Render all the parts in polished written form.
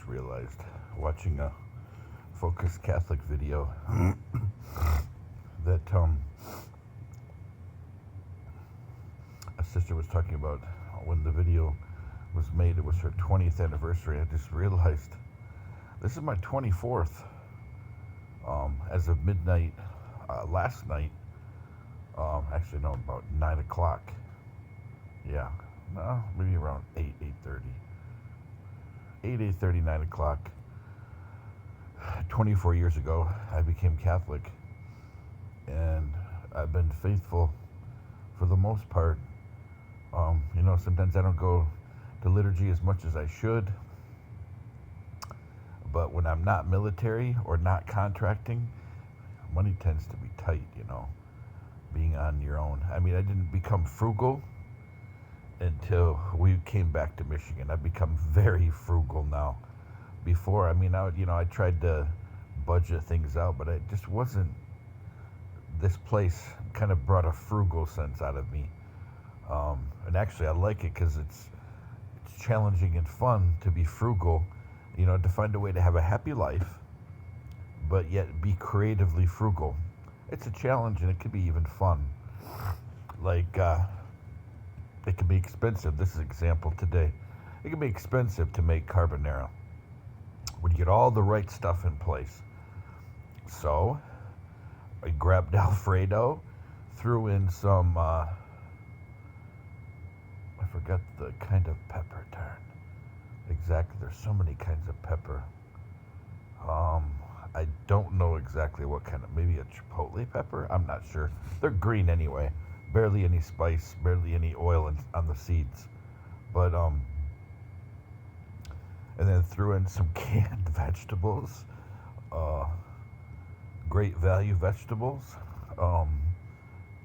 just realized, watching a Focus Catholic video, that a sister was talking about when the video was made. It was her 20th anniversary. I just realized this is my 24th. As of midnight last night, actually no, about 9 o'clock. Yeah, no, maybe around 8:30, 9 o'clock. 24 years ago, I became Catholic, and I've been faithful for the most part. Sometimes I don't go to liturgy as much as I should, but when I'm not military or not contracting, money tends to be tight, being on your own. I mean, I didn't become frugal until we came back to Michigan. I've become very frugal now. Before, I tried to budget things out, but it just wasn't. This place kind of brought a frugal sense out of me, and actually, I like it because it's challenging and fun to be frugal. To find a way to have a happy life, but yet be creatively frugal. It's a challenge, and it could be even fun. Like, it can be expensive. This is an example today. It can be expensive to make carbonara when you get all the right stuff in place. So, I grabbed Alfredo, threw in some, I forgot the kind of pepper, darn. Exactly, there's so many kinds of pepper. I don't know exactly what kind of, maybe a chipotle pepper? I'm not sure. They're green anyway. Barely any spice, barely any oil on the seeds. But, and then threw in some canned vegetables. Great value vegetables.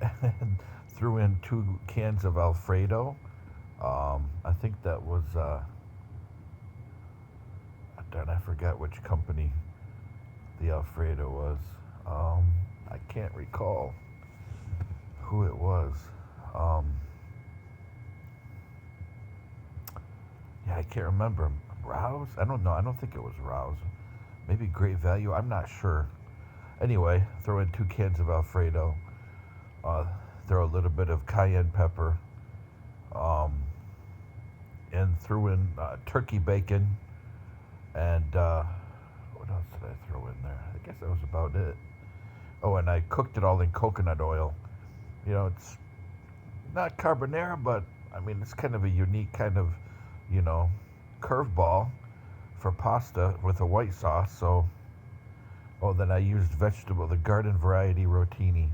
And threw in 2 cans of Alfredo. I think that was, I forgot which company the Alfredo was. I can't recall who it was. I can't remember. Rouse? I don't know. I don't think it was Rouse. Maybe Great Value. I'm not sure. Anyway, throw in 2 cans of Alfredo. Throw a little bit of cayenne pepper. And threw in turkey bacon. And what else did I throw in there? I guess that was about it. Oh, and I cooked it all in coconut oil. It's not carbonara, but it's kind of a unique kind of, curveball for pasta with a white sauce. So, then I used the garden variety rotini,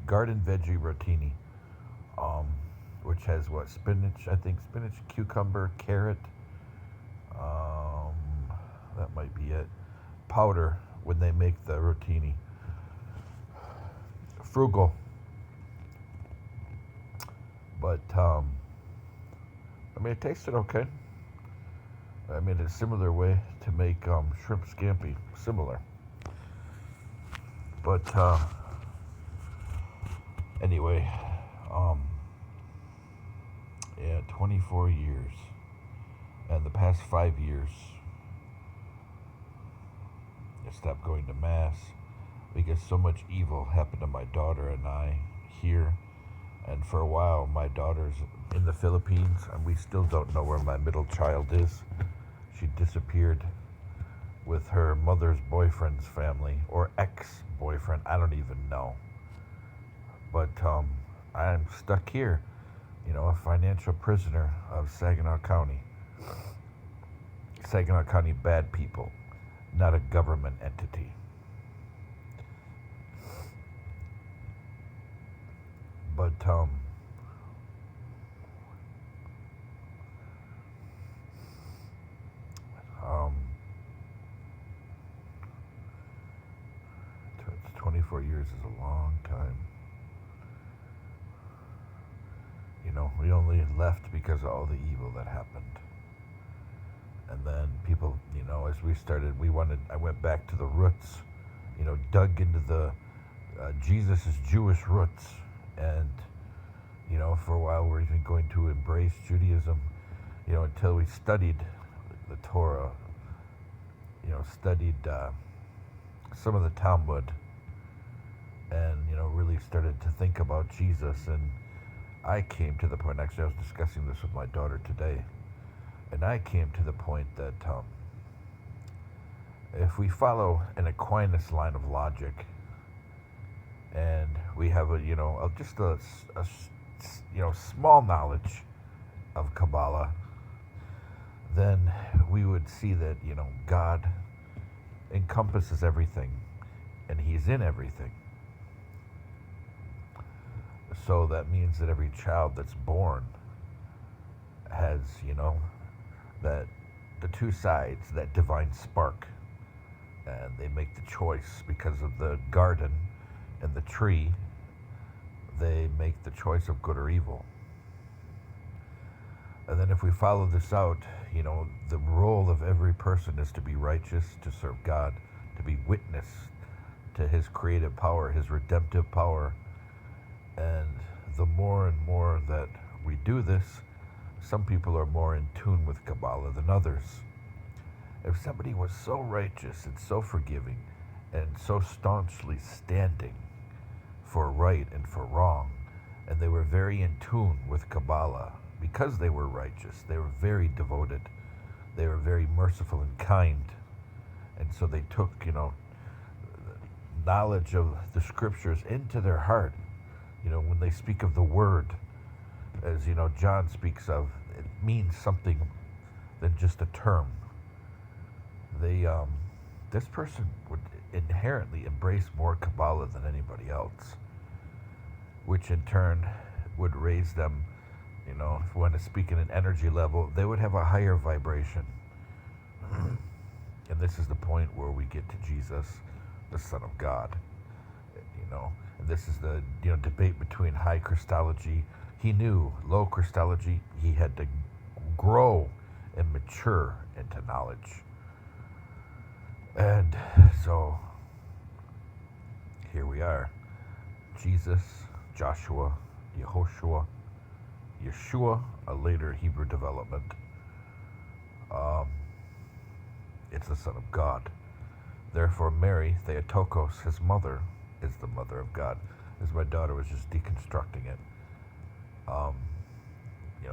garden veggie rotini, which has spinach, cucumber, carrot, that might be it, powder when they make the rotini. Frugal. But, it tasted okay. I made a similar way to make shrimp scampi. Similar. But, anyway, 24 years. And the past 5 years, I stopped going to Mass because so much evil happened to my daughter and I here. And for a while, my daughter's in the Philippines, and we still don't know where my middle child is. She disappeared with her mother's boyfriend's family, or ex-boyfriend, I don't even know. But I'm stuck here, a financial prisoner of Saginaw County. Saginaw County bad people, not a government entity. But, 24 years is a long time. We only left because of all the evil that happened. And then people, as we started, I went back to the roots, dug into the Jesus' Jewish roots. And, for a while we're even going to embrace Judaism, until we studied the Torah, studied some of the Talmud, and really started to think about Jesus. And I came to the point. Actually, I was discussing this with my daughter today, and I came to the point that if we follow an Aquinas line of logic, and we have just a small knowledge of Kabbalah, then we would see that God encompasses everything, and He's in everything. So that means that every child that's born has that the two sides, that divine spark, and they make the choice because of the garden and the tree. They make the choice of good or evil. And then if we follow this out, the role of every person is to be righteous, to serve God, to be witness to His creative power, His redemptive power. And the more and more that we do this, some people are more in tune with Kabbalah than others. If somebody was so righteous and so forgiving and so staunchly standing for right and for wrong, and they were very in tune with Kabbalah, because they were righteous, they were very devoted, they were very merciful and kind, and so they took, knowledge of the scriptures into their heart. When they speak of the word, as John speaks of, it means something than just a term. This person would inherently embrace more Kabbalah than anybody else, which in turn would raise them, if we want to speak in an energy level, they would have a higher vibration. And this is the point where we get to Jesus, the Son of God. And this is the debate between high Christology. He knew low Christology, he had to grow and mature into knowledge. And so here we are. Jesus, Joshua, Yehoshua, Yeshua, a later Hebrew development. It's the Son of God. Therefore, Mary, Theotokos, his mother, is the mother of God. As my daughter was just deconstructing it,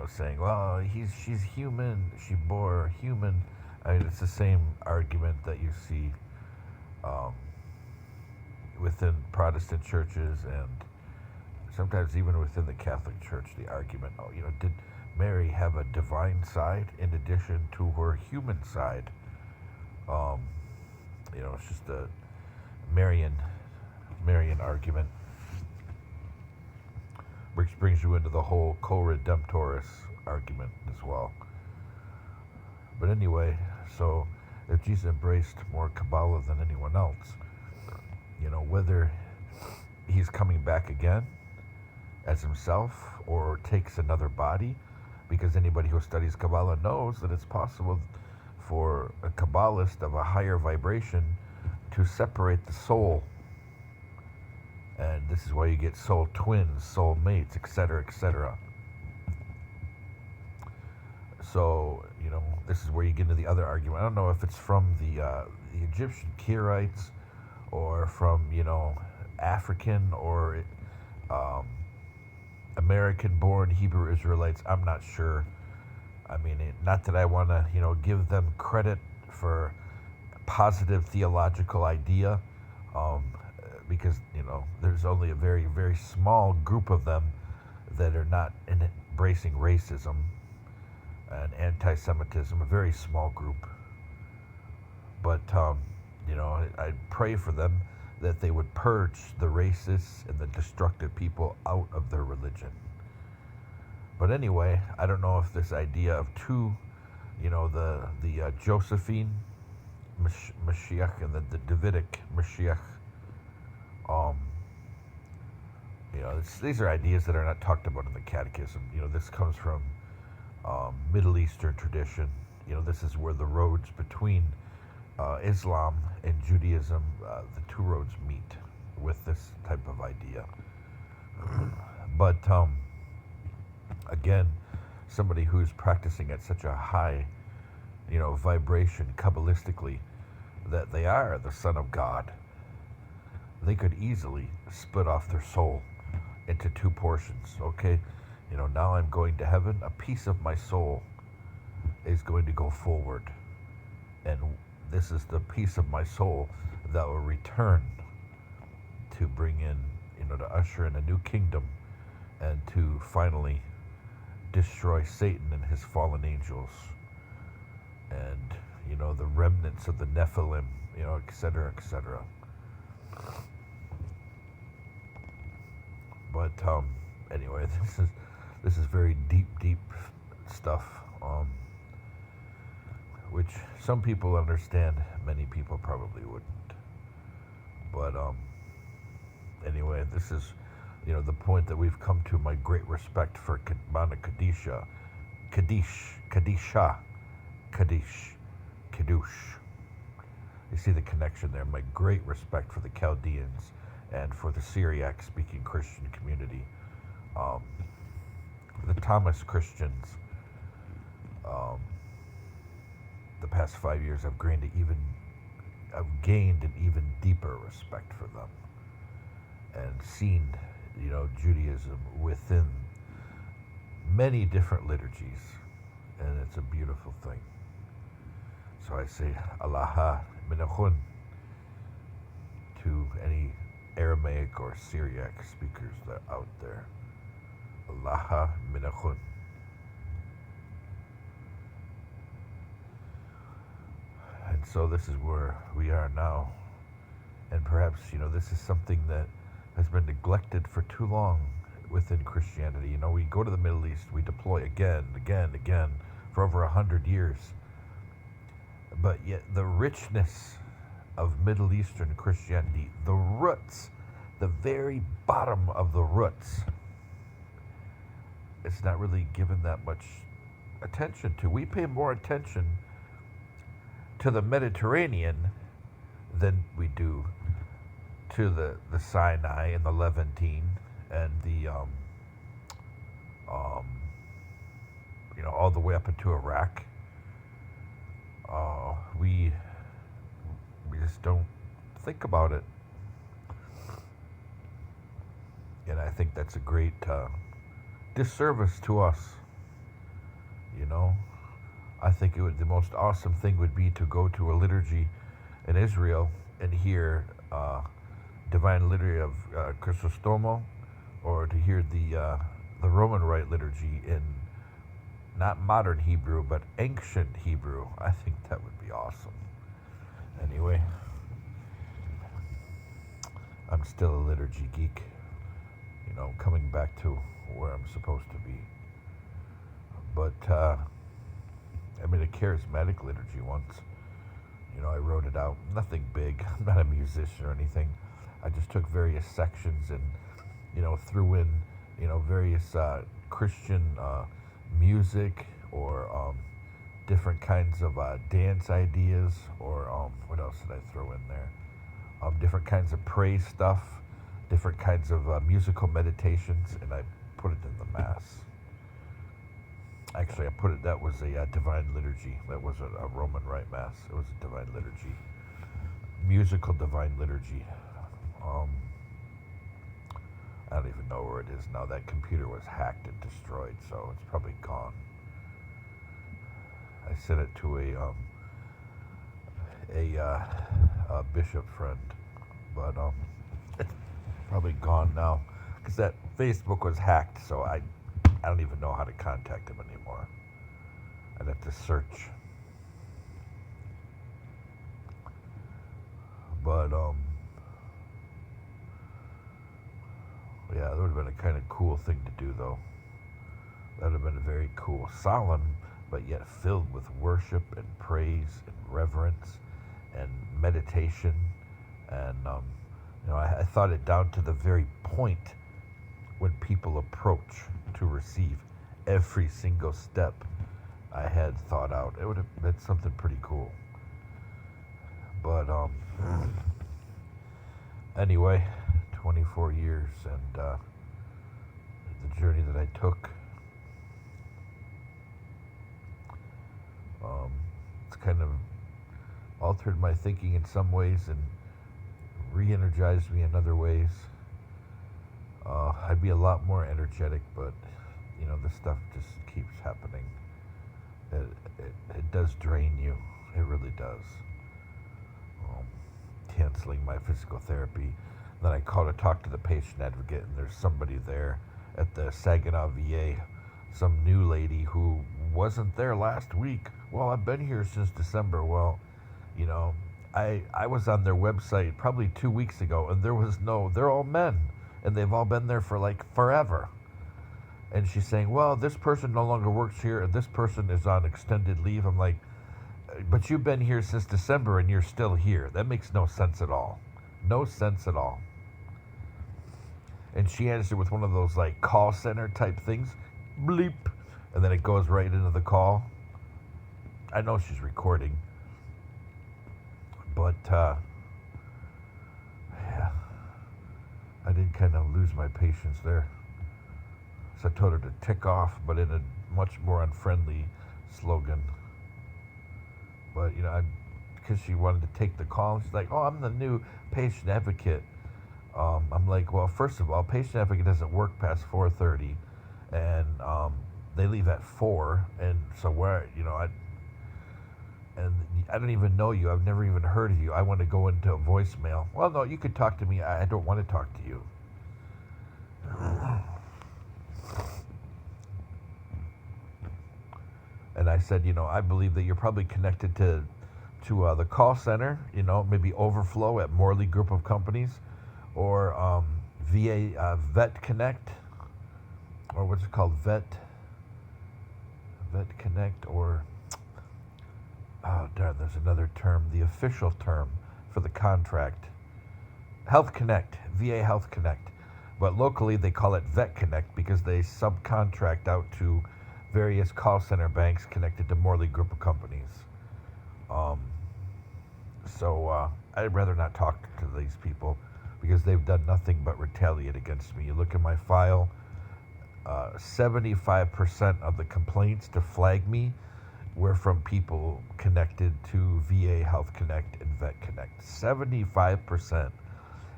saying, well, she's human, she bore human. I mean, it's the same argument that you see within Protestant churches, and sometimes even within the Catholic Church, the argument, did Mary have a divine side in addition to her human side? It's just a Marian argument, which brings you into the whole co-redemptoris argument as well. But anyway, so if Jesus embraced more Kabbalah than anyone else, whether he's coming back again as himself or takes another body, because anybody who studies Kabbalah knows that it's possible for a Kabbalist of a higher vibration to separate the soul. And this is why you get soul twins, soul mates, etc., etc. So, this is where you get into the other argument. I don't know if it's from the Egyptian Kirites or from, African or American-born Hebrew Israelites. I'm not sure. I mean, not that I want to, give them credit for a positive theological idea, because, there's only a very, very small group of them that are not embracing racism and anti-Semitism, a very small group. But, I pray for them that they would purge the racists and the destructive people out of their religion. But anyway, I don't know if this idea of two, the Josephine Mashiach and the Davidic Mashiach, these are ideas that are not talked about in the Catechism. This comes from Middle Eastern tradition. This is where the roads between Islam and Judaism, the two roads meet with this type of idea. But again, somebody who's practicing at such a high vibration kabbalistically that they are the Son of God, they could easily split off their soul into two portions. Okay, now I'm going to heaven. A piece of my soul is going to go forward, and this is the piece of my soul that will return to bring in, to usher in a new kingdom and to finally destroy Satan and his fallen angels and, the remnants of the Nephilim, et cetera, et cetera. But anyway, this is very deep stuff, which some people understand, many people probably wouldn't. But anyway, this is the point that we've come to. My great respect for Mana Kadisha, Kadisha, Kiddush. You see the connection there. My great respect for the Chaldeans and for the Syriac-speaking Christian community. The Thomas Christians, the past 5 years, I've gained an even deeper respect for them, and seen, Judaism within many different liturgies, and it's a beautiful thing. So I say Allah Minachun to any Aramaic or Syriac speakers that are out there. Allah Minachun. And so this is where we are now. And perhaps, this is something that has been neglected for too long within Christianity. We go to the Middle East, we deploy again for over 100 years. But yet the richness of Middle Eastern Christianity, the roots, the very bottom of the roots, it's not really given that much attention to. We pay more attention to the Mediterranean than we do to the Sinai and the Levantine and the all the way up into Iraq. We just don't think about it, and I think that's a great disservice to us. I think the most awesome thing would be to go to a liturgy in Israel and hear Divine Liturgy of Chrysostomo, or to hear the Roman Rite liturgy in not modern Hebrew, but ancient Hebrew. I think that would be awesome. Anyway, I'm still a liturgy geek, coming back to where I'm supposed to be. But I made a charismatic liturgy once. I wrote it out. Nothing big. I'm not a musician or anything. I just took various sections and, threw in, various Christian music or different kinds of dance ideas, or what else did I throw in there? Different kinds of praise stuff, different kinds of musical meditations, and I put it in the Mass. Actually, that was a Divine Liturgy. That was a Roman Rite Mass. It was a Divine Liturgy. Musical Divine Liturgy. I don't even know where it is now. That computer was hacked and destroyed, so it's probably gone. I sent it to a bishop friend, but it's probably gone now, because that Facebook was hacked, so I don't even know how to contact him anymore. I'd have to search. But yeah, that would have been a kind of cool thing to do, though. That would have been very cool, solemn, but yet filled with worship and praise and reverence and meditation. And I thought it down to the very point when people approach to receive every single step I had thought out. It would have been something pretty cool. But anyway, 24 years and the journey that I took. kind of altered my thinking in some ways and re-energized me in other ways. I'd be a lot more energetic, but this stuff just keeps happening. It does drain you. It really does. Canceling my physical therapy. Then I call to talk to the patient advocate, and there's somebody there at the Saginaw VA, some new lady who wasn't there last week. Well, I've been here since December. Well, I was on their website probably 2 weeks ago, and they're all men, and they've all been there for like forever. And she's saying, well, this person no longer works here, and this person is on extended leave. I'm like, but you've been here since December, and you're still here. That makes no sense at all. No sense at all. And she answered with one of those like call center type things, bleep, and then it goes right into the call. I know she's recording, but yeah, I did kind of lose my patience there. So I told her to tick off, but in a much more unfriendly slogan. But because she wanted to take the call, she's like, "Oh, I'm the new patient advocate." I'm like, well, first of all, patient advocate doesn't work past 4:30, and they leave at 4, and so I don't even know you. I've never even heard of you. I want to go into a voicemail. Well, no, you could talk to me. I don't want to talk to you. And I said, I believe that you're probably connected to the call center, maybe Overflow at Morley Group of Companies, or VA Vet Connect, or what's it called, Vet Connect, or there's another term, the official term for the contract, Health Connect, VA Health Connect, but locally they call it Vet Connect because they subcontract out to various call center banks connected to Morley Group of Companies. So I'd rather not talk to these people because they've done nothing but retaliate against me. You look at my file, 75% of the complaints to flag me were from people connected to VA Health Connect and Vet Connect. 75%.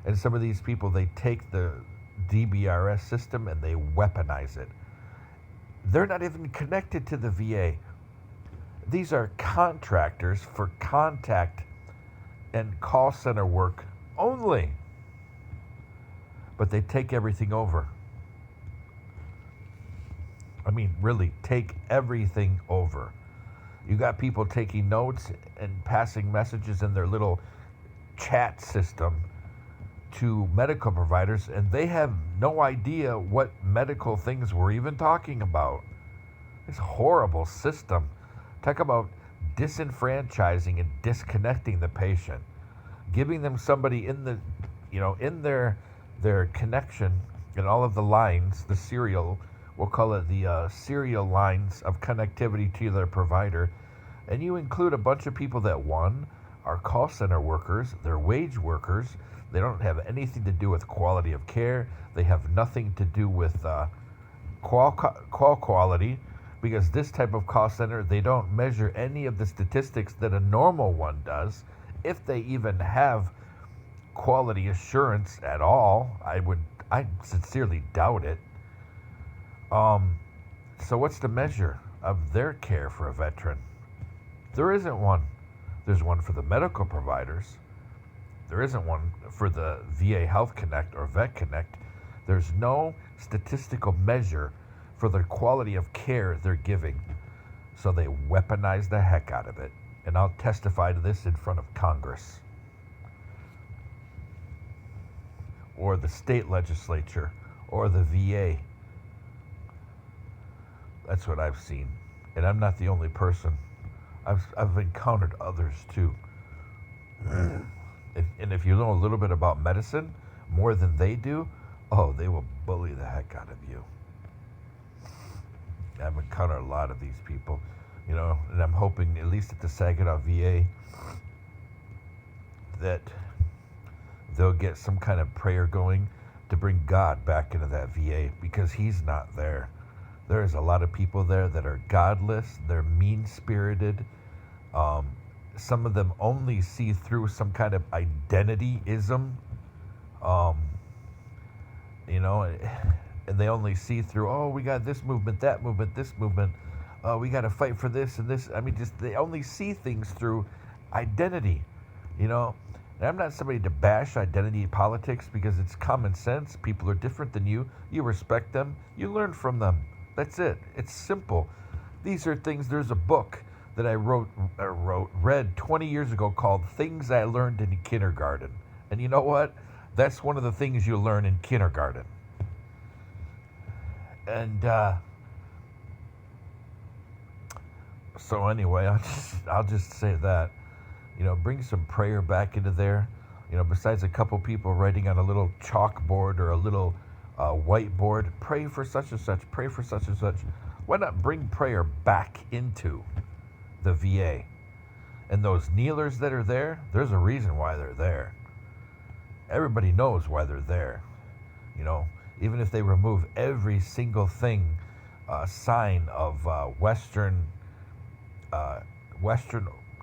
And some of these people, they take the DBRS system and they weaponize it. They're not even connected to the VA. These are contractors for contact and call center work only. But they take everything over. I mean, really, take everything over. You got people taking notes and passing messages in their little chat system to medical providers, and they have no idea what medical things we're even talking about. It's a horrible system. Talk about disenfranchising and disconnecting the patient, giving them somebody in the, in their connection in all of the lines, the serial, we'll call it the serial lines of connectivity to their provider, and you include a bunch of people that, one, are call center workers, they're wage workers, they don't have anything to do with quality of care, they have nothing to do with call quality, because this type of call center, they don't measure any of the statistics that a normal one does, if they even have quality assurance at all. I sincerely doubt it. So what's the measure of their care for a veteran? There isn't one. There's one for the medical providers. There isn't one for the VA Health Connect or Vet Connect. There's no statistical measure for the quality of care they're giving. So they weaponize the heck out of it. And I'll testify to this in front of Congress or the state legislature or the VA. That's what I've seen. And I'm not the only person. I've encountered others too. If you know a little bit about medicine, more than they do, they will bully the heck out of you. I've encountered a lot of these people, and I'm hoping, at least at the Saginaw VA, that they'll get some kind of prayer going to bring God back into that VA, because he's not there. There's a lot of people there that are godless, they're mean-spirited, Um, some of them only see through some kind of identityism, um, you know, and they only see through, oh, we got this movement, that movement, this movement. We got to fight for this and this. I mean, just they only see things through identity, you know. And I'm not somebody to bash identity politics because it's common sense. People are different than you. You respect them. You learn from them. That's it. It's simple. These are things. There's a book that I read 20 years ago called Things I Learned in Kindergarten. And you know what? That's one of the things you learn in kindergarten. And so anyway, I'll just say that, you know, bring some prayer back into there. You know, besides a couple people writing on a little chalkboard or a little whiteboard, pray for such and such, pray for such and such. Why not bring prayer back into the VA? And those kneelers that are there, there's a reason why they're there. Everybody knows why they're there. You know, even if they remove every single thing, sign of Western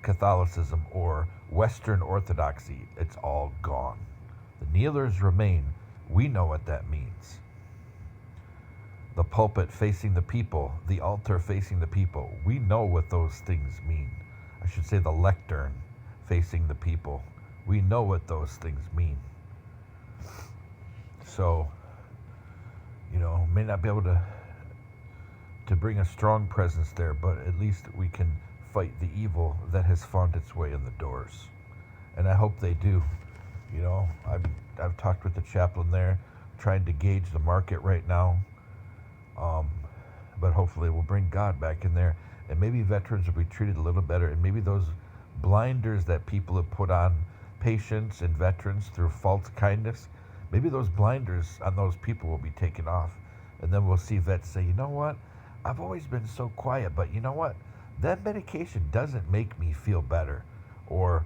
Catholicism or Western Orthodoxy, it's all gone. The kneelers remain. We know what that means. The pulpit facing the people, the altar facing the people. We know what those things mean. I should say the lectern facing the people. We know what those things mean. So, you know, may not be able to bring a strong presence there, but at least we can fight the evil that has found its way in the doors. And I hope they do. You know, I've talked with the chaplain there, trying to gauge the market right now. But hopefully we'll bring God back in there, and maybe veterans will be treated a little better, and maybe those blinders that people have put on patients and veterans through false kindness, maybe those blinders on those people will be taken off. And then we'll see vets say, you know what? I've always been so quiet, but you know what? That medication doesn't make me feel better. Or,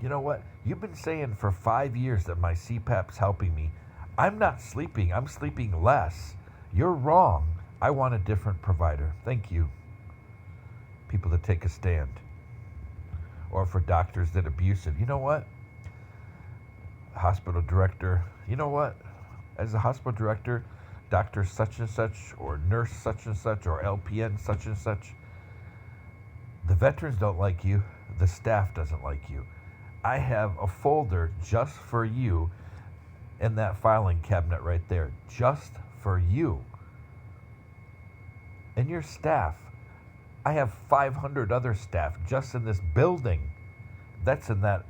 you know what? You've been saying for 5 years that my CPAP's helping me. I'm not sleeping. I'm sleeping less. You're wrong. I want a different provider. Thank you. People that take a stand. Or for doctors that are abusive. You know what? Hospital director. You know what? As a hospital director, doctor such and such, or nurse such and such, or LPN such and such, the veterans don't like you. The staff doesn't like you. I have a folder just for you in that filing cabinet right there. Just for you. And your staff. I have 500 other staff just in this building. That's in that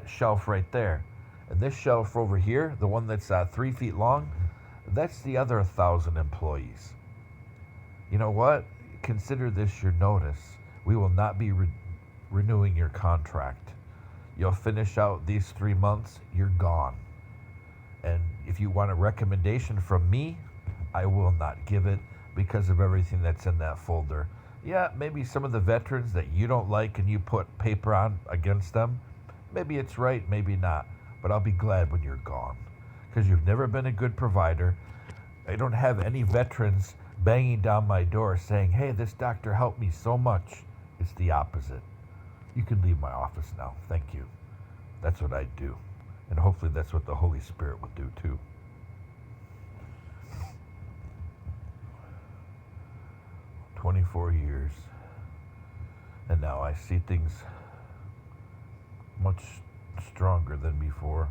shelf right there. And this shelf over here, the one that's 3 feet long, that's the other 1,000 employees. You know what? Consider this your notice. We will not be renewing your contract. You'll finish out these 3 months, you're gone. And if you want a recommendation from me, I will not give it because of everything that's in that folder. Yeah, maybe some of the veterans that you don't like and you put paper on against them, maybe it's right, maybe not. But I'll be glad when you're gone because you've never been a good provider. I don't have any veterans banging down my door saying, hey, this doctor helped me so much. It's the opposite. You can leave my office now. Thank you. That's what I do. And hopefully that's what the Holy Spirit will do too. "24 years. And now I see things much stronger than before."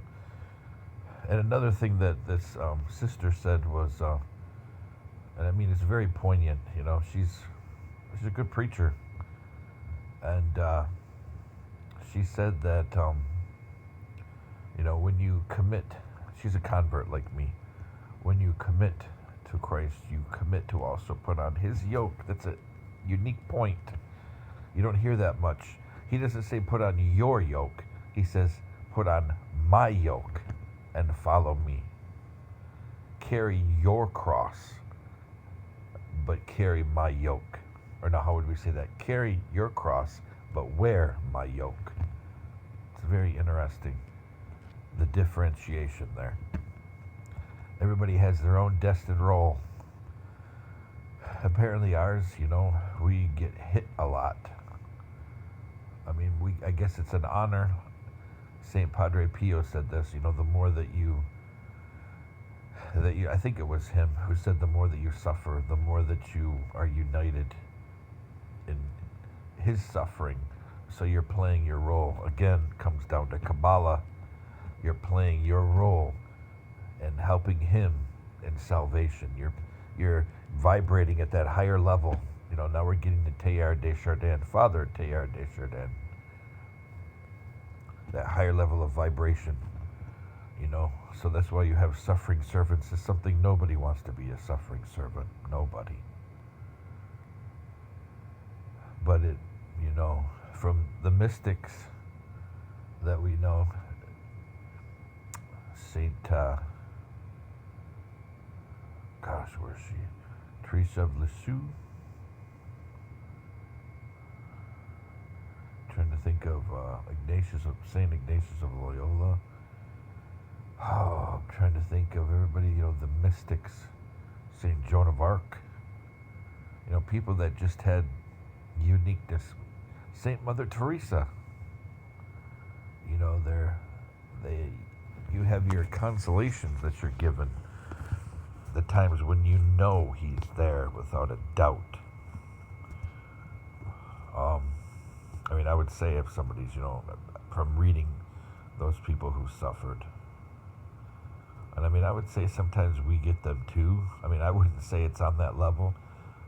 And another thing that this sister said was, and I mean, it's very poignant. You know, she's a good preacher, and she said that, you know, when you commit, she's a convert like me. When you commit to Christ, you commit to also put on His yoke. That's a unique point. You don't hear that much. He doesn't say put on your yoke. He says put on my yoke and follow me. Carry your cross, but carry my yoke. Or no, how would we say that? Carry your cross, but wear my yoke. It's very interesting, the differentiation there. Everybody has their own destined role. Apparently ours, you know, we get hit a lot. I mean, I guess it's an honor. Saint Padre Pio said this. The more that you, I think it was him who said, the more that you suffer, the more that you are united in his suffering. So you're playing your role. Again, comes down to Kabbalah. You're playing your role and helping him in salvation. You're vibrating at that higher level. Now we're getting to Teilhard de Chardin, Father Teilhard de Chardin. That higher level of vibration. So that's why you have suffering servants. Is something nobody wants to be a suffering servant. Nobody. But from the mystics that we know, Saint, where's she? Teresa of Lisieux. Trying to think of Saint Ignatius of Loyola. Oh, I'm trying to think of everybody, the mystics, Saint Joan of Arc. People that just had uniqueness. Saint Mother Teresa. You have your consolations that you're given. The times when he's there without a doubt. I would say if somebody's, from reading those people who suffered. And I would say sometimes we get them too. I wouldn't say it's on that level,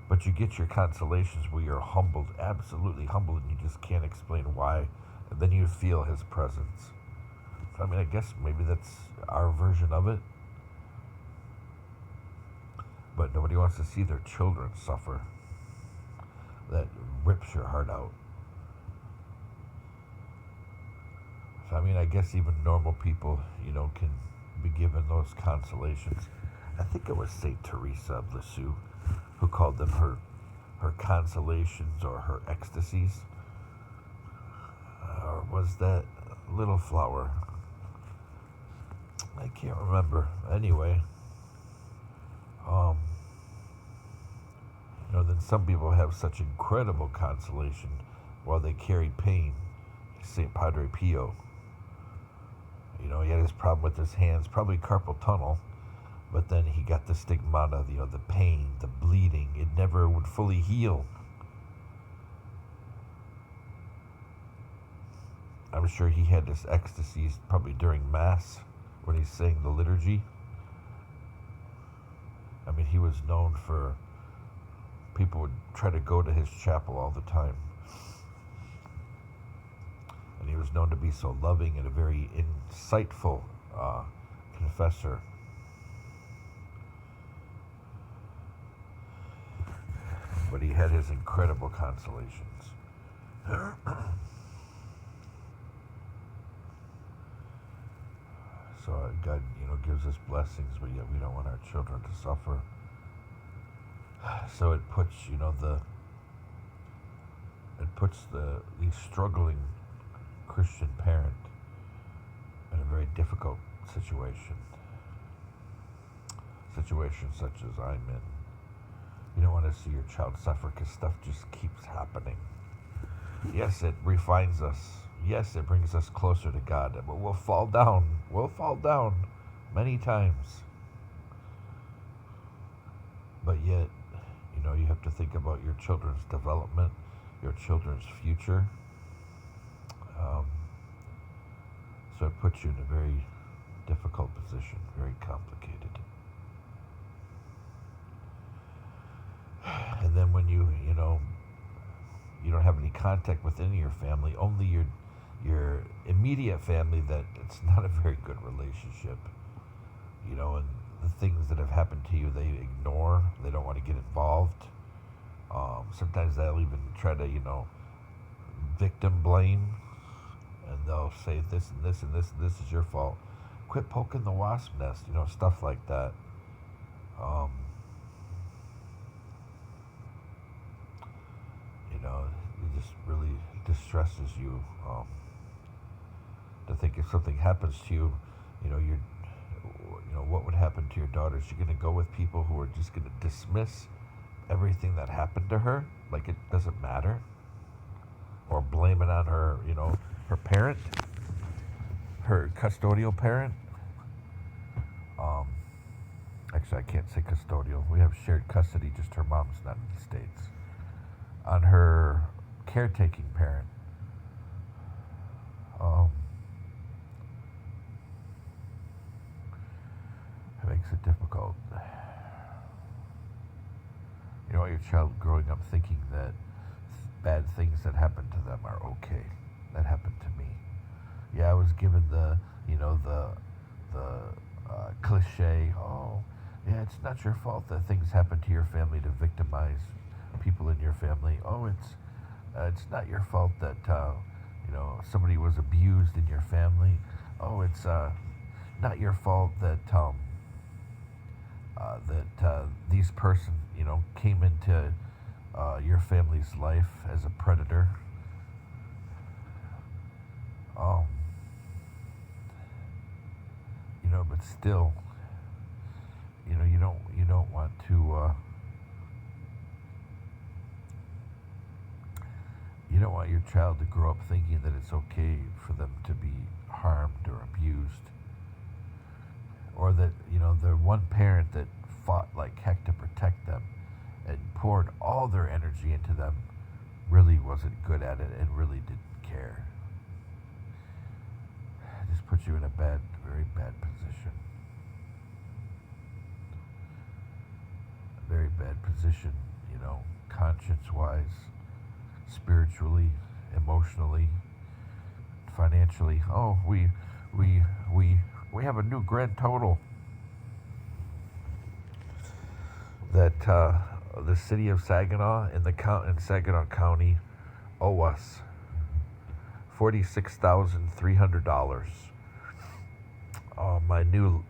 but you get your consolations where you're humbled, absolutely humbled, and you just can't explain why. And then you feel his presence. So, I guess maybe that's our version of it. But nobody wants to see their children suffer. That rips your heart out. So, I guess even normal people, can be given those consolations. I think it was Saint Teresa of Lisieux who called them her consolations or her ecstasies. Or was that Little Flower? I can't remember. Anyway, then some people have such incredible consolation while they carry pain. Saint Padre Pio. He had his problem with his hands, probably carpal tunnel, but then he got the stigmata, the pain, the bleeding. It never would fully heal. I'm sure he had his ecstasies probably during Mass when he's saying the liturgy. He was known for, people would try to go to his chapel all the time. And he was known to be so loving and a very insightful confessor. But he had his incredible consolations. So God, gives us blessings, but yet we don't want our children to suffer. So it puts, the struggling Christian parent in a very difficult situation. Situation such as I'm in. You don't want to see your child suffer because stuff just keeps happening. Yes, it refines us. Yes, it brings us closer to God. But we'll fall down. We'll fall down many times. But yet, you have to think about your children's development, your children's future. So it puts you in a very difficult position, very complicated. And then when you don't have any contact with any of your family, only your immediate family, that it's not a very good relationship. And the things that have happened to you, they ignore. They don't want to get involved. Sometimes they'll even try to, victim blame. And they'll say this and this and this and this is your fault. Quit poking the wasp nest, stuff like that. It just really distresses you to think if something happens to you, what would happen to your daughters? You're going to go with people who are just going to dismiss everything that happened to her, like it doesn't matter. or blame it on her, her parent, her custodial parent. Um, Actually, I can't say custodial. We have shared custody, just her mom's not in the States. On her caretaking parent. Um, it makes it difficult. Your child growing up thinking that bad things that happen to them are okay. That happened to me. Yeah, I was given the cliche. Oh, yeah, it's not your fault that things happen to your family to victimize people in your family. Oh, it's not your fault that somebody was abused in your family. Oh, it's not your fault that these person came into your family's life as a predator. Um, but still, you don't want to. You don't want your child to grow up thinking that it's okay for them to be harmed or abused, or that the one parent that fought like heck to protect them and poured all their energy into them really wasn't good at it and really didn't care. It just puts you in a very bad position. A very bad position, conscience-wise, spiritually, emotionally, financially. Oh, we have a new grand total that the city of Saginaw in Saginaw County owe us $46,300. My new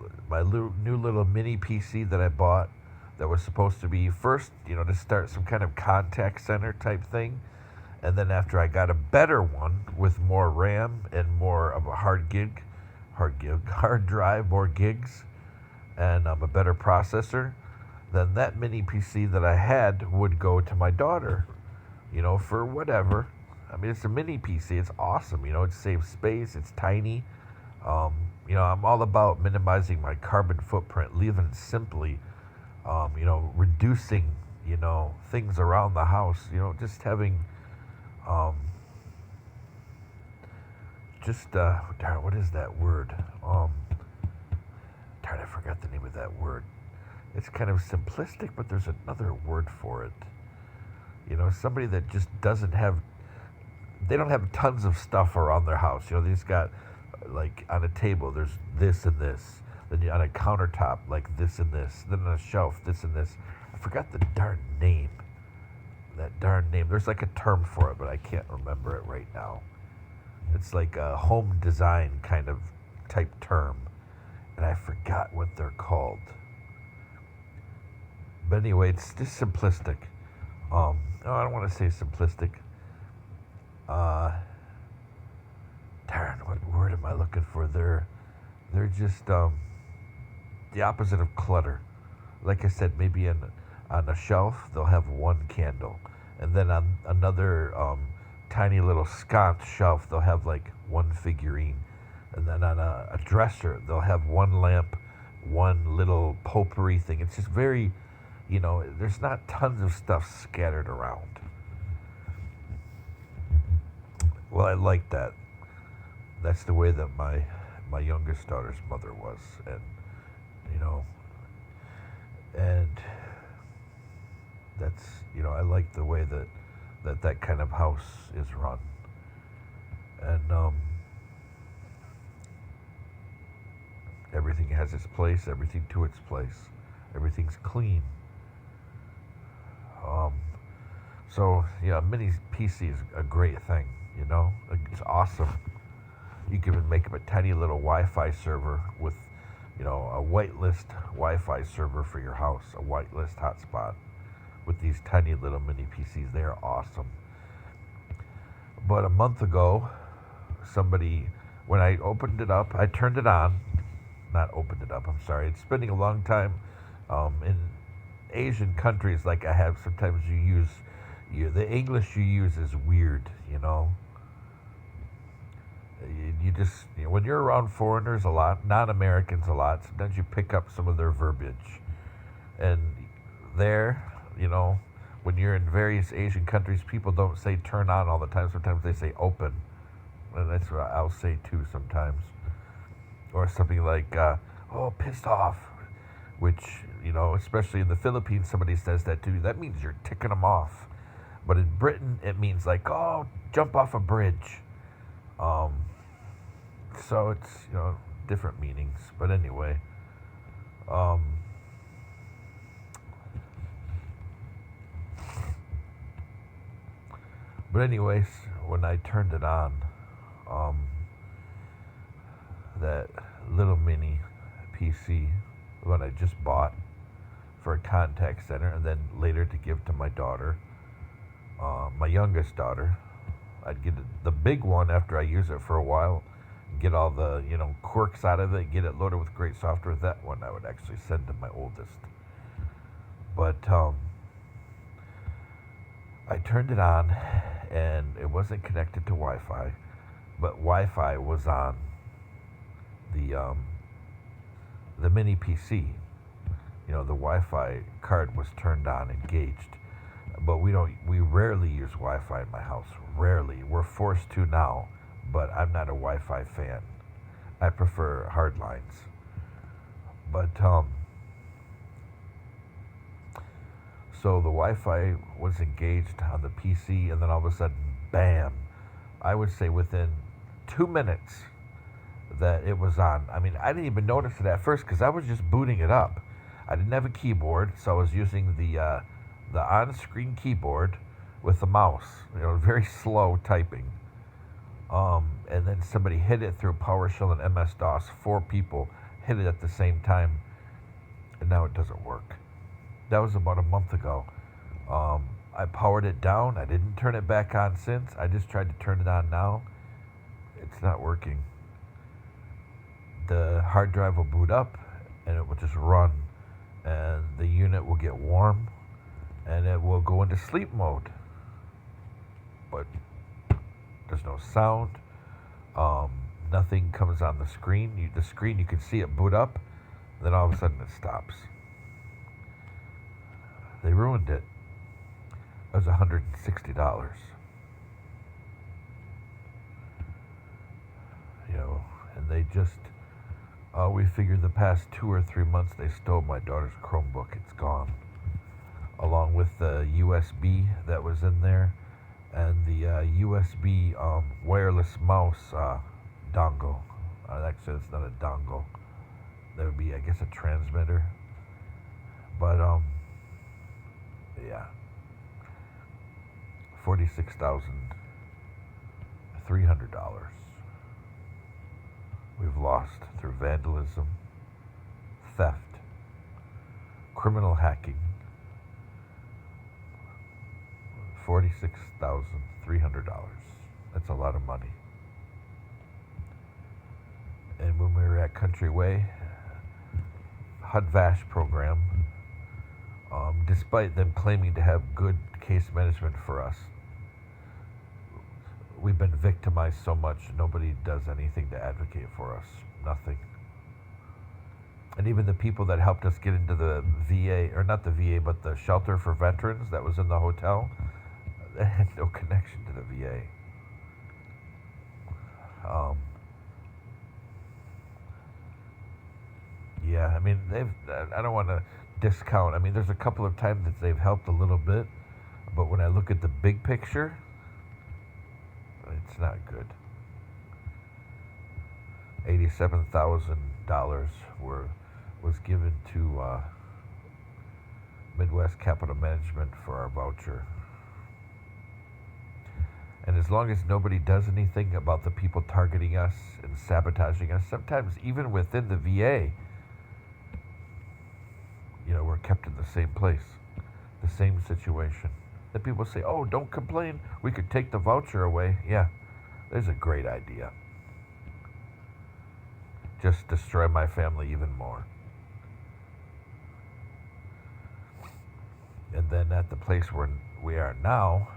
little mini PC that I bought that was supposed to be first, to start some kind of contact center type thing. And then after I got a better one with more RAM and more of a hard drive, more gigs, and a better processor, then that mini PC that I had would go to my daughter, for whatever. I mean, it's a mini PC. It's awesome. It saves space. It's tiny. I'm all about minimizing my carbon footprint, living simply, reducing, things around the house, just having, darn, what is that word? Darn, I forgot the name of that word. It's kind of simplistic, but there's another word for it. Somebody that just they don't have tons of stuff around their house. They just got, like, on a table, there's this and this. Then on a countertop, like this and this. Then on a shelf, this and this. I forgot the darn name. That darn name. There's like a term for it, but I can't remember it right now. It's like a home design kind of type term. And I forgot what they're called. But anyway, it's just simplistic. I don't want to say simplistic. Darn, what word am I looking for? They're just the opposite of clutter. Like I said, maybe on a shelf they'll have one candle, and then on another tiny little sconce shelf they'll have like one figurine, and then on a dresser they'll have one lamp, one little potpourri thing. It's just very, there's not tons of stuff scattered around. Well, I like that. That's the way that my youngest daughter's mother was, and and that's, I like the way that kind of house is run, and everything has its place, everything to its place, everything's clean. So yeah, a mini PC is a great thing. It's awesome. You can even make up a tiny little Wi-Fi server with, a whitelist Wi-Fi server for your house, a whitelist hotspot with these tiny little mini PCs. They are awesome. But a month ago, when I opened it up, I turned it on. Not opened it up, I'm sorry. It's spending a long time in Asian countries like I have. Sometimes you use The English you use is weird, you know. You just, when you're around foreigners a lot, non-Americans a lot, sometimes you pick up some of their verbiage. And there, you know, when you're in various Asian countries, people don't say turn on all the time. Sometimes they say open. And that's what I'll say too sometimes. Or something like, oh, pissed off. Which, you know, especially in the Philippines, somebody says that too. That means you're ticking them off. But in Britain, it means like, oh, jump off a bridge. So it's, you know, different meanings. But anyway, when I turned it on, that little mini PC, what I just bought for a contact center, and then later to give to my daughter, my youngest daughter. I'd get the big one after I use it for a while, get all the, you know, quirks out of it, get it loaded with great software. That one I would actually send to my oldest. But I turned it on, and it wasn't connected to Wi-Fi, but Wi-Fi was on the mini PC. You know, the Wi-Fi card was turned on, engaged. But we rarely use Wi-Fi in my house. Rarely. We're forced to now, but I'm not a Wi-Fi fan. I prefer hard lines. But so the Wi-Fi was engaged on the PC, and then all of a sudden, bam! I would say within 2 minutes that it was on. I mean, I didn't even notice it at first because I was just booting it up. I didn't have a keyboard, so I was using the on-screen keyboard with the mouse. You know, very slow typing. And then somebody hit it through PowerShell and MS-DOS. 4 people hit it at the same time, and now it doesn't work. That was about a month ago. I powered it down. I didn't turn it back on since. I just tried to turn it on now. It's not working. The hard drive will boot up, and it will just run, and the unit will get warm, and it will go into sleep mode. But there's no sound. Nothing comes on the screen. The screen, you can see it boot up, then all of a sudden it stops. They ruined it. It was $160. You know, and they just, we figured the past 2 or 3 months they stole my daughter's Chromebook. It's gone. Along with the USB that was in there, and the USB wireless mouse dongle. Actually, it's not a dongle. That would be, I guess, a transmitter. But yeah, $46,300 we've lost through vandalism, theft, criminal hacking. $46,300. That's a lot of money. And when we were at Country Way, HUD-VASH program, despite them claiming to have good case management for us, we've been victimized so much, nobody does anything to advocate for us. Nothing. And even the people that helped us get into the VA, or not the VA, but the shelter for veterans that was in the hotel, they had no connection to the VA. Yeah, I mean, I don't want to discount. I mean, there's a couple of times that they've helped a little bit, but when I look at the big picture, it's not good. $87,000 was given to Midwest Capital Management for our voucher. And as long as nobody does anything about the people targeting us and sabotaging us, sometimes even within the VA, you know, we're kept in the same place, the same situation. Then people say, oh, don't complain, we could take the voucher away. Yeah, there's a great idea. Just destroy my family even more. And then at the place where we are now.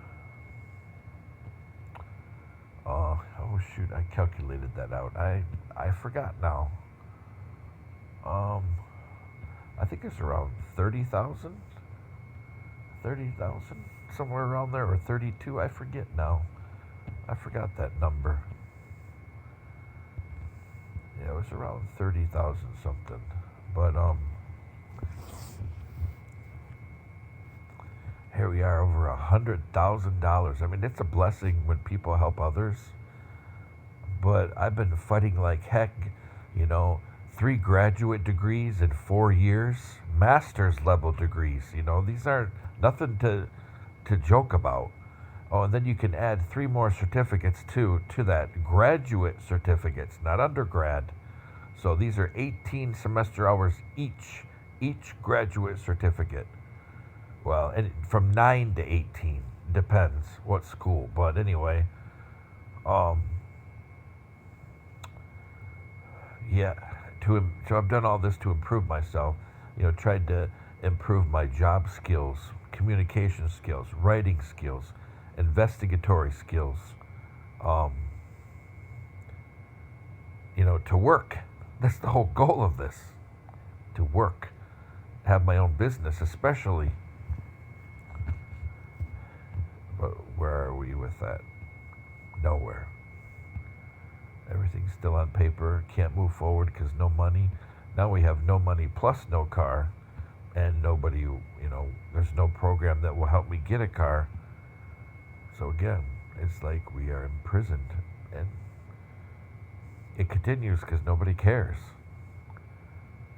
Oh shoot! I calculated that out. I forgot now. Um, I think it's around 30,000, 30,000, somewhere around there, or 32. I forget now. I forgot that number. Yeah, it was around 30,000 something. But here we are, over $100,000. I mean, it's a blessing when people help others. But I've been fighting like heck, you know, 3 graduate degrees in 4 years, master's level degrees. You know, these aren't nothing to joke about. Oh, and then you can add 3 more certificates too to that, graduate certificates, not undergrad. So these are 18 semester hours each graduate certificate. Well, and from 9 to 18, depends what school. But anyway, um, yeah, so I've done all this to improve myself. You know, tried to improve my job skills, communication skills, writing skills, investigatory skills. Um, you know, to work. That's the whole goal of this. To work, have my own business, especially. But where are we with that? Nowhere. Everything's still on paper. Can't move forward because no money. Now we have no money plus no car, and nobody, you know, there's no program that will help me get a car. So again, it's like we are imprisoned, and it continues because nobody cares.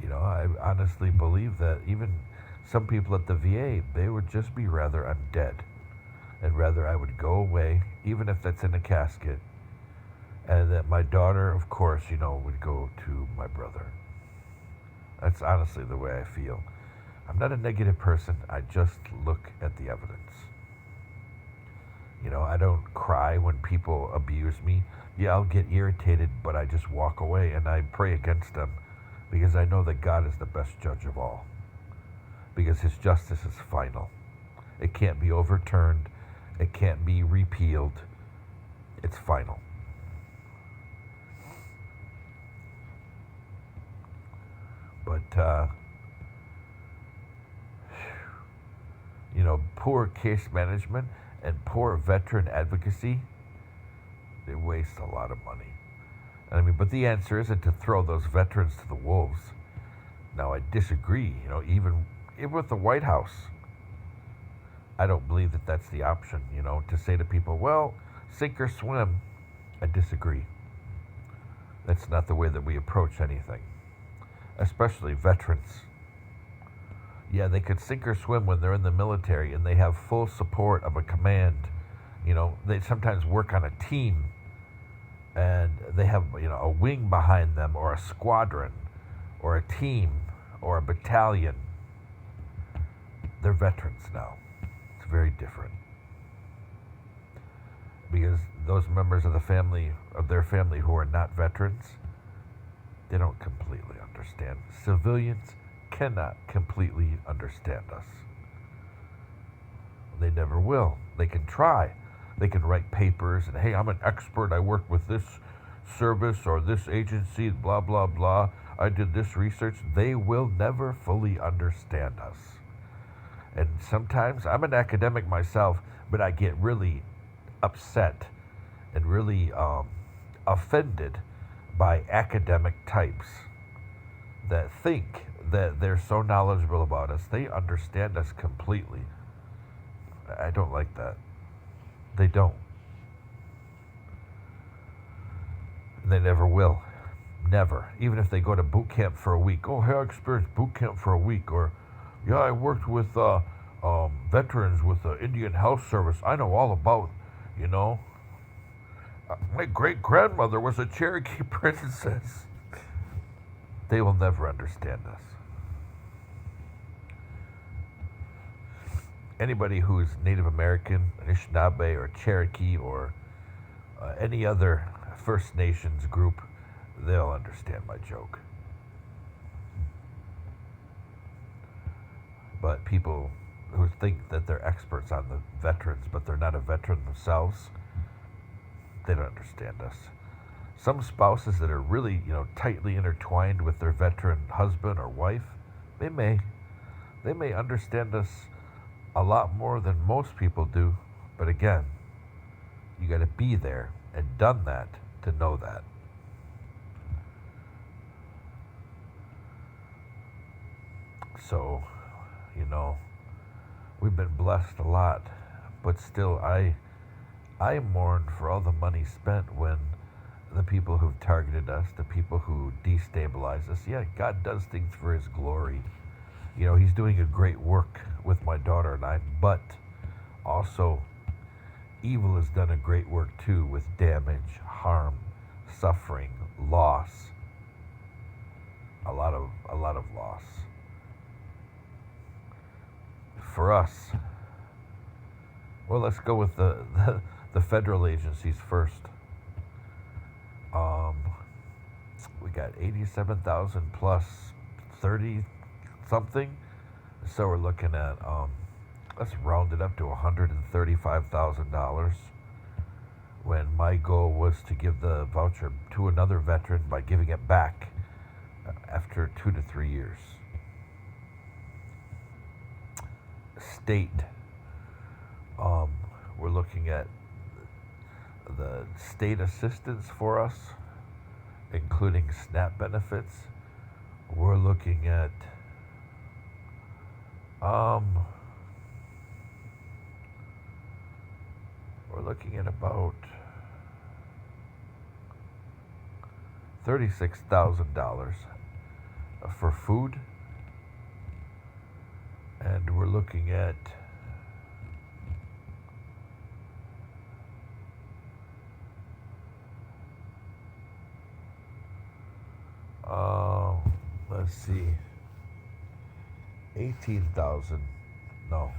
You know, I honestly believe that even some people at the VA, they would just be rather I'm dead, and rather I would go away, even if that's in a casket, and that my daughter, of course, you know, would go to my brother. That's honestly the way I feel. I'm not a negative person. I just look at the evidence. You know, I don't cry when people abuse me. Yeah, I'll get irritated, but I just walk away and I pray against them because I know that God is the best judge of all. Because his justice is final. It can't be overturned. It can't be repealed. It's final. But, you know, poor case management and poor veteran advocacy, they waste a lot of money. I mean, but the answer isn't to throw those veterans to the wolves. Now, I disagree, you know, even with the White House. I don't believe that that's the option, you know, to say to people, well, sink or swim. I disagree. That's not the way that we approach anything, especially veterans. Yeah, they could sink or swim when they're in the military and they have full support of a command. You know, they sometimes work on a team and they have, you know, a wing behind them or a squadron or a team or a battalion. They're veterans now. It's very different. Because those members of the family, of their family who are not veterans, they don't completely understand. Civilians cannot completely understand us. They never will. They can try. They can write papers and, hey, I'm an expert. I work with this service or this agency, blah, blah, blah. I did this research. They will never fully understand us. And sometimes, I'm an academic myself, but I get really upset and really offended by academic types that think that they're so knowledgeable about us. They understand us completely. I don't like that. They don't. They never will. Never. Even if they go to boot camp for a week. Oh, hey, I experienced boot camp for a week. Or, yeah, I worked with veterans with the Indian Health Service. I know all about, you know. My great-grandmother was a Cherokee princess. They will never understand us. Anybody who's Native American, Anishinaabe, or Cherokee, or any other First Nations group, they'll understand my joke. But people who think that they're experts on the veterans, but they're not a veteran themselves. They don't understand us. Some spouses that are really, tightly intertwined with their veteran husband or wife, they may understand us a lot more than most people do. But again, you got to be there and done that to know that. So, we've been blessed a lot, but still, I mourn for all the money spent when the people who've targeted us, the people who destabilize us. Yeah, God does things for His glory. He's doing a great work with my daughter and I, but also evil has done a great work too, with damage, harm, suffering, loss. A lot of loss. For us, well, let's go with the federal agencies first. We got 87,000 plus 30 something. So we're looking at, let's round it up to $135,000, when my goal was to give the voucher to another veteran by giving it back after 2 to 3 years. State, we're looking at the state assistance for us, including SNAP benefits. We're looking at about $36,000 for food, and we're looking at let's see, 18,000. No.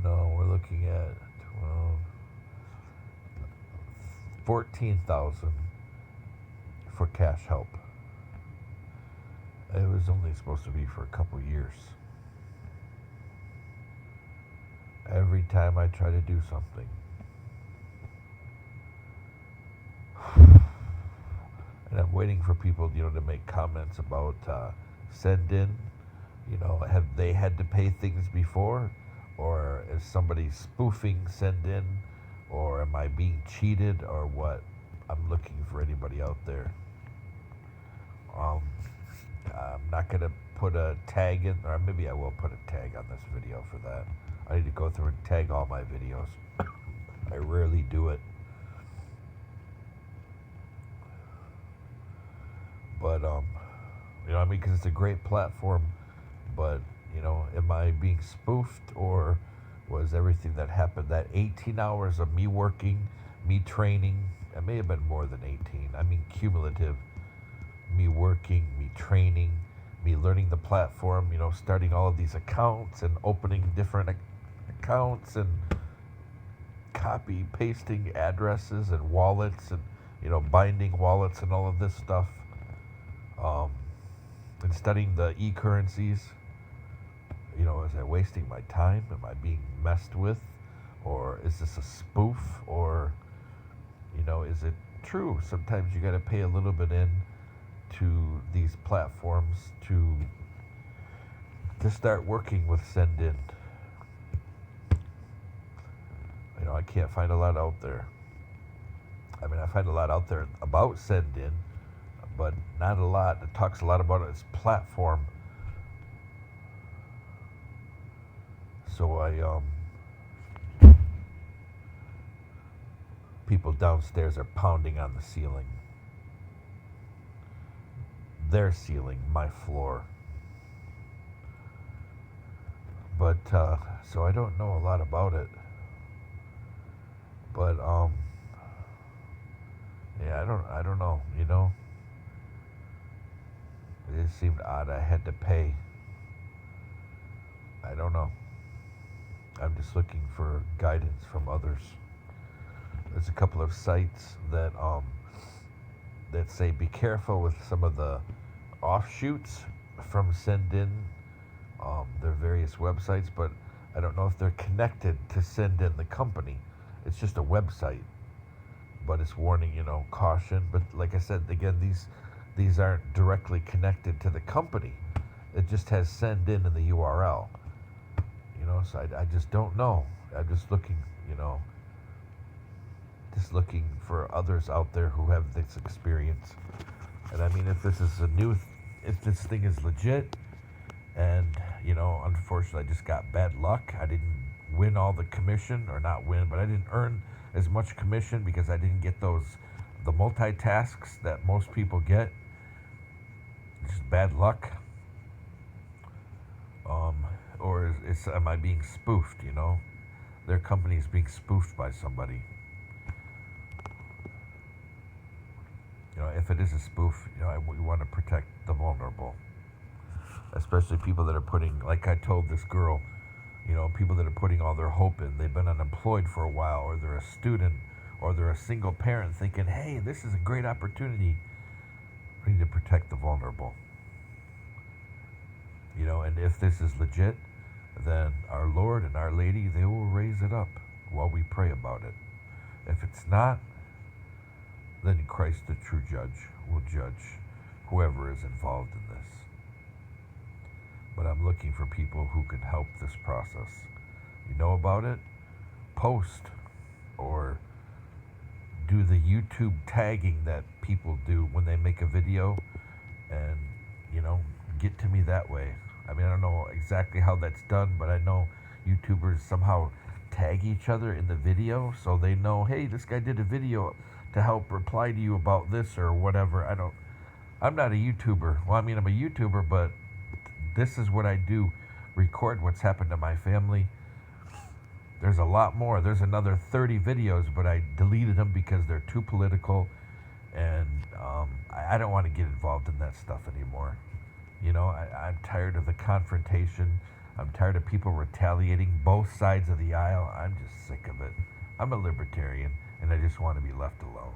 No, we're looking at 14,000 for cash help. It was only supposed to be for a couple years. Every time I try to do something, and I'm waiting for people, to make comments about send in. Have they had to pay things before, or is somebody spoofing send in, or am I being cheated, or what? I'm looking for anybody out there. I'm not gonna put a tag in, or maybe I will put a tag on this video for that. I need to go through and tag all my videos. I rarely do it. But, because it's a great platform, but, am I being spoofed, or was everything that happened, that 18 hours of me working, me training, it may have been more than 18, cumulative, me working, me training, me learning the platform, starting all of these accounts and opening different accounts and copy, pasting addresses and wallets and, binding wallets and all of this stuff. And studying the e-currencies, is I wasting my time? Am I being messed with? Or is this a spoof? Or, is it true? Sometimes you got to pay a little bit in to these platforms to start working with send in. I can't find a lot out there. I find a lot out there about send in, but not a lot. It talks a lot about its platform. So people downstairs are pounding on the ceiling. Their ceiling, my floor. But, so I don't know a lot about it. But, yeah, I don't know, It seemed odd I had to pay. I don't know. I'm just looking for guidance from others. There's a couple of sites that say be careful with some of the offshoots from Send In. There are various websites, but I don't know if they're connected to Send In the company. It's just a website, but it's warning, caution. But like I said, again, these aren't directly connected to the company. It just has Send In the URL. So I just don't know. I'm just looking, just looking for others out there who have this experience. And I mean, if this is if this thing is legit, and unfortunately, I just got bad luck. I didn't win all the commission, or not win, but I didn't earn as much commission because I didn't get the multitasks that most people get. Just bad luck. Or am I being spoofed? Their company is being spoofed by somebody. If it is a spoof, we want to protect the vulnerable, especially people that are putting, like I told this girl, people that are putting all their hope in. They've been unemployed for a while, or they're a student, or they're a single parent thinking, hey, this is a great opportunity. We need to protect the vulnerable. And if this is legit, then our Lord and Our Lady, they will raise it up while we pray about it. If it's not, then Christ, the true judge, will judge whoever is involved in this. But I'm looking for people who can help this process. You know about it? Post or do the YouTube tagging that people do when they make a video, and get to me that way. I mean, I don't know exactly how that's done, but I know YouTubers somehow tag each other in the video so they know, hey, this guy did a video to help reply to you about this or whatever. I'm not a YouTuber. Well, I mean, I'm a YouTuber, but this is what I do. Record what's happened to my family. There's a lot more. There's another 30 videos, but I deleted them because they're too political, and I don't want to get involved in that stuff anymore. I'm tired of the confrontation. I'm tired of people retaliating both sides of the aisle. I'm just sick of it. I'm a libertarian, and I just want to be left alone.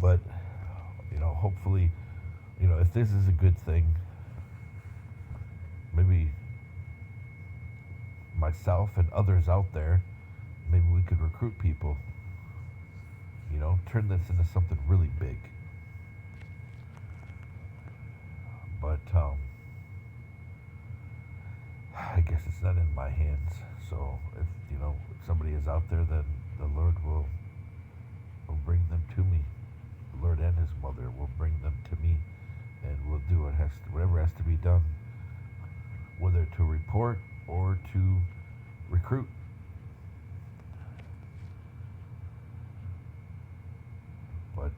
But, hopefully, if this is a good thing, maybe myself and others out there, maybe we could recruit people, turn this into something really big. But I guess it's not in my hands. So if somebody is out there, then the Lord will bring them to me. The Lord and His Mother will bring them to me, and we'll do whatever has to be done, whether to report or to recruit. But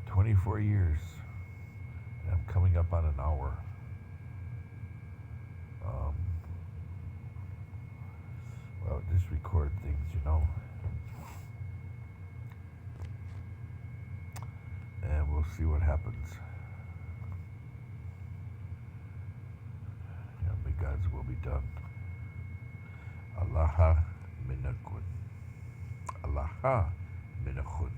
24 years, and I'm coming up on an hour. Well, just record things, and we'll see what happens. May God's will be done. Allah minakun. Allah minakun.